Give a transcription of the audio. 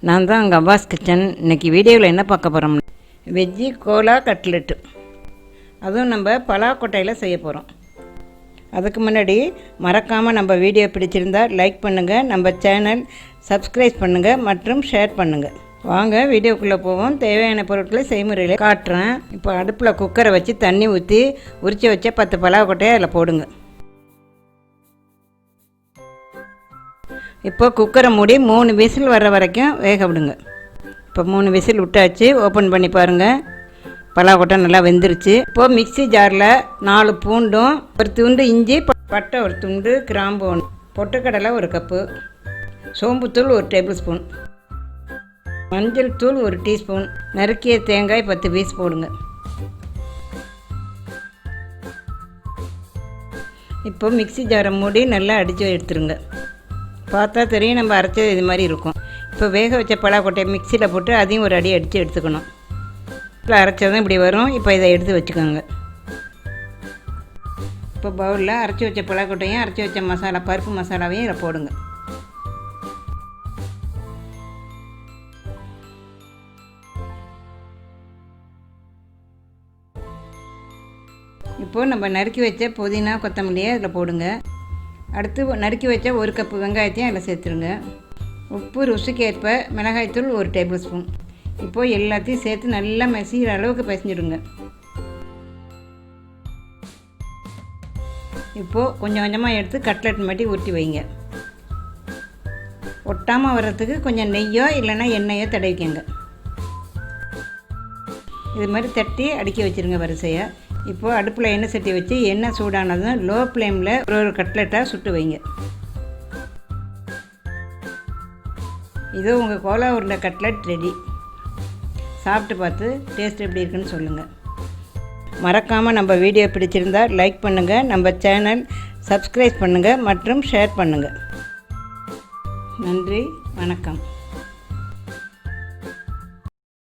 நான் தான் அங்கே அவ்வாஸ் கிச்சன். இன்றைக்கி வீடியோவில் என்ன பார்க்க போகிறோம்னா வெஜ்ஜி கோலா கட்லெட்டு, அதுவும் நம்ம பலாக்கொட்டையில் செய்ய போகிறோம். அதுக்கு முன்னாடி மறக்காமல் நம்ம வீடியோ பிடிச்சிருந்தால் லைக் பண்ணுங்கள், நம்ம சேனல் சப்ஸ்கிரைப் பண்ணுங்கள் மற்றும் ஷேர் பண்ணுங்கள். வாங்க வீடியோக்குள்ளே போவோம். தேவையான பொருட்களை செய்முறையில் காட்டுறேன். இப்போ அடுப்பில் குக்கரை வச்சு தண்ணி ஊற்றி உரித்து வச்ச 10 பலாக்கொட்டையை அதில் போடுங்க. இப்போ குக்கரை மூடி 3 விசில் வர வரைக்கும் வேக விடுங்க. இப்போ 3 விசில் விட்டாச்சு. ஓப்பன் பண்ணி பாருங்கள், பலாக்கொட்டை நல்லா வெந்துருச்சு. இப்போது மிக்ஸி ஜாரில் 4 பூண்டும், ஒரு துண்டு இஞ்சி, பட்டை ஒரு துண்டு, கிராம்பு 1, பொட்டுக்கடலை 1 கப்பு, சோம்புத்தூள் 1 டேபிள் ஸ்பூன், மஞ்சள் தூள் 1 டீஸ்பூன், நறுக்கிய தேங்காய் 10 பீஸ் போடுங்க. இப்போ மிக்ஸி ஜாரை மூடி நல்லா அடித்து எடுத்துருங்க. பார்த்தா தெரியும், நம்ம அரைச்சது இது மாதிரி இருக்கும். இப்போ வேக வச்ச பலாக்கொட்டையை மிக்சியில் போட்டு அதையும் ஒரு அடி அடித்து எடுத்துக்கணும். இப்போ அரைச்சதும் இப்படி வரும். இப்போ இதை எடுத்து வச்சுக்கோங்க. இப்போ பவுலில் அரைச்சி வச்ச பலாக்கொட்டையும் அரைச்சி வச்ச மசாலா, பருப்பு மசாலாவையும் இதில் போடுங்க. இப்போது நம்ம நறுக்கி வச்ச புதினா, கொத்தமல்லியை அதில் போடுங்க. அடுத்து நறுக்கி வச்ச 1 கப்பு வெங்காயத்தையும் அதில் சேர்த்துருங்க. உப்பு ருசிக்கு ஏற்ப, மிளகாய்த்தூள் 1 டேபிள் ஸ்பூன். இப்போது எல்லாத்தையும் சேர்த்து நல்லா மசிகிற அளவுக்கு பிசைஞ்சிடுங்க. இப்போது கொஞ்சம் கொஞ்சமாக எடுத்து கட்லெட் மாட்டி ஊற்றி வைங்க. ஒட்டாமல் வர்றதுக்கு கொஞ்சம் நெய்யோ இல்லைன்னா எண்ணெயோ தடவிக்கங்க. இது மாதிரி தட்டி அடுக்கி வச்சுருங்க வரிசையை. இப்போது அடுப்பில் எண்ணெய் சட்டி வச்சு எண்ணெய் சூடானதும் லோ ஃப்ளேமில் ஒரு கட்லெட்டாக சுட்டு வைங்க. இதோ உங்கள் கோலா உருண்டை கட்லெட் ரெடி. சாப்பிட்டு பார்த்து டேஸ்ட் எப்படி இருக்குன்னு சொல்லுங்கள். மறக்காமல் நம்ம வீடியோ பிடிச்சிருந்தால் லைக் பண்ணுங்கள், நம்ம சேனல் சப்ஸ்கிரைப் பண்ணுங்கள் மற்றும் ஷேர் பண்ணுங்கள். நன்றி, வணக்கம்.